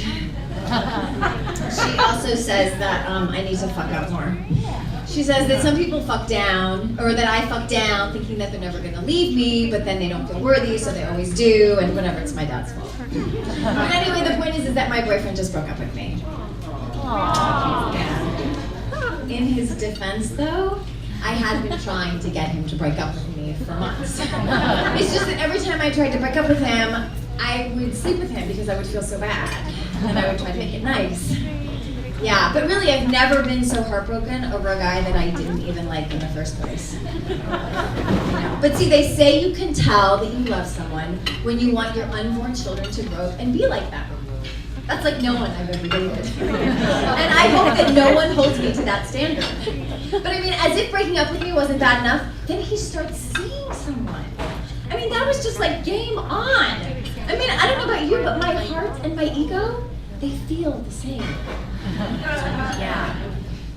much. She also says that I need to fuck up more. She says that some people fuck down, or that I fuck down thinking that they're never gonna leave me, but then they don't feel worthy, so they always do, and whatever, it's my dad's fault. But anyway, the point is that my boyfriend just broke up with me. Yeah. In his defense, though, I had been trying to get him to break up with me for months. It's just that every time I tried to break up with him, I would sleep with him because I would feel so bad, and I would try to make it nice. Yeah, but really I've never been so heartbroken over a guy that I didn't even like in the first place. But see, they say you can tell that you love someone when you want your unborn children to grow up and be like that. That's like no one I've ever dated. And I hope that no one holds me to that standard. But I mean, as if breaking up with me wasn't bad enough, then he starts seeing someone. I mean, that was just like game on. I mean, I don't know about you, but my heart and my ego, they feel the same. Yeah.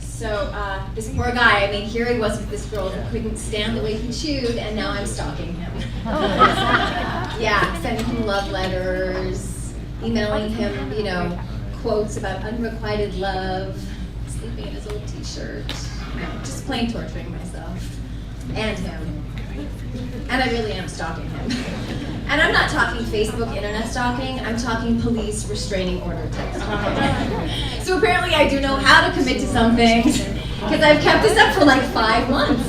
So this poor guy, I mean, here he was with this girl who couldn't stand the way he chewed, and now I'm stalking him. Yeah, sending him love letters, emailing him, you know, quotes about unrequited love, sleeping in his old t-shirt, you know, just plain torturing myself and him. And I really am stalking him. And I'm not talking Facebook internet stalking, I'm talking police restraining order type stalking. So apparently I do know how to commit to some things, because I've kept this up for like 5 months.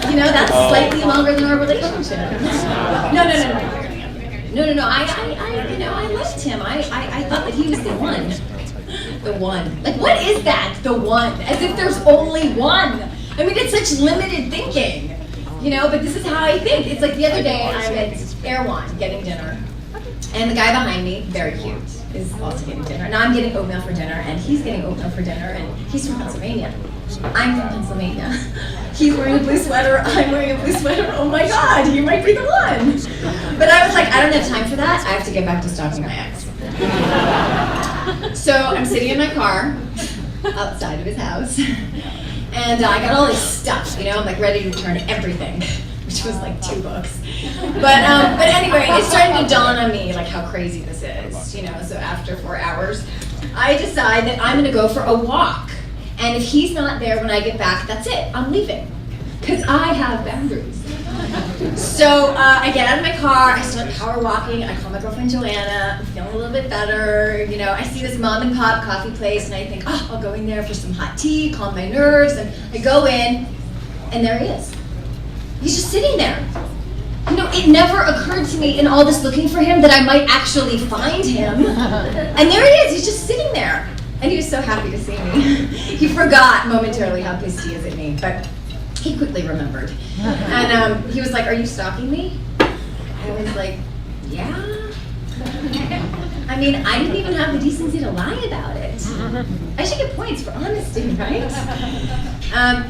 You know, that's slightly longer than our relationship. No, I liked him. I thought that he was the one. The one. Like, what is that, the one? As if there's only one. I mean, it's such limited thinking. You know, but this is how I think. It's like the other day I'm at Erewhon getting dinner, and the guy behind me, very cute, is also getting dinner. Now I'm getting oatmeal for dinner, and he's getting oatmeal for dinner, and he's from Pennsylvania. I'm from Pennsylvania. He's wearing a blue sweater, I'm wearing a blue sweater. Oh my God, you might be the one. But I was like, I don't have time for that. I have to get back to stalking my ex. So I'm sitting in my car outside of his house. And I got all this stuff, you know, I'm like ready to return everything, which was like 2 books. But anyway, it's starting to dawn on me like how crazy this is, you know, so after 4 hours, I decide that I'm gonna go for a walk. And if he's not there when I get back, that's it, I'm leaving. Because I have boundaries. So I get out of my car, I start power walking, I call my girlfriend Joanna, I'm feeling a little bit better, you know, I see this mom and pop coffee place and I think, oh, I'll go in there for some hot tea, calm my nerves, and I go in, and there he is. He's just sitting there. You know, it never occurred to me in all this looking for him that I might actually find him. And there he is, he's just sitting there. And he was so happy to see me. He forgot momentarily how pissed he is at me, but he quickly remembered. And he was like, are you stalking me? I was like, yeah. I mean, I didn't even have the decency to lie about it. I should get points for honesty, right?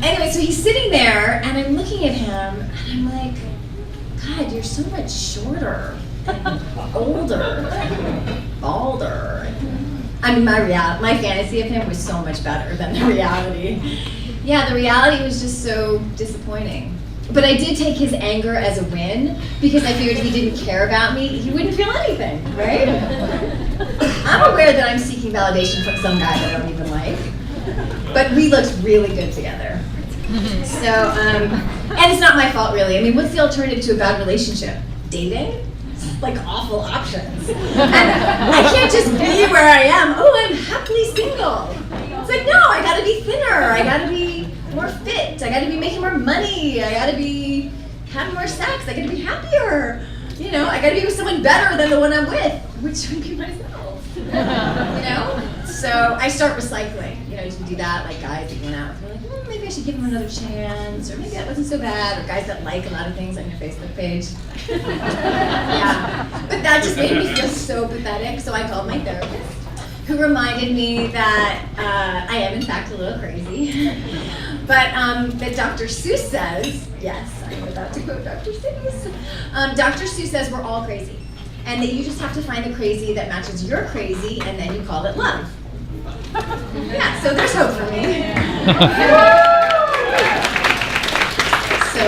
Anyway, so he's sitting there, and I'm looking at him, and I'm like, God, you're so much shorter, and older, and balder. I mean, my fantasy of him was so much better than the reality. Yeah, the reality was just so disappointing. But I did take his anger as a win, because I figured if he didn't care about me, he wouldn't feel anything, right? I'm aware that I'm seeking validation from some guy that I don't even like, but we looked really good together. So, and it's not my fault really. I mean, what's the alternative to a bad relationship? Dating? Like awful options. And I can't just be where I am. Oh, I'm happily single. It's like, no, I gotta be thinner. I gotta be more fit. I gotta be making more money. I gotta be having more sex. I gotta be happier. You know, I gotta be with someone better than the one I'm with, which would be myself. You know? So I start recycling. You know, you can do that, like guys that you went out with. You're like, maybe I should give him another chance, or maybe that wasn't so bad, or guys that like a lot of things on your Facebook page. Yeah. But that just made me feel so pathetic, so I called my therapist, who reminded me that I am in fact a little crazy. But that Dr. Seuss says, yes, I'm about to quote Dr. Seuss. Dr. Seuss says we're all crazy, and that you just have to find the crazy that matches your crazy, and then you call it love. Yeah, so there's hope for me. So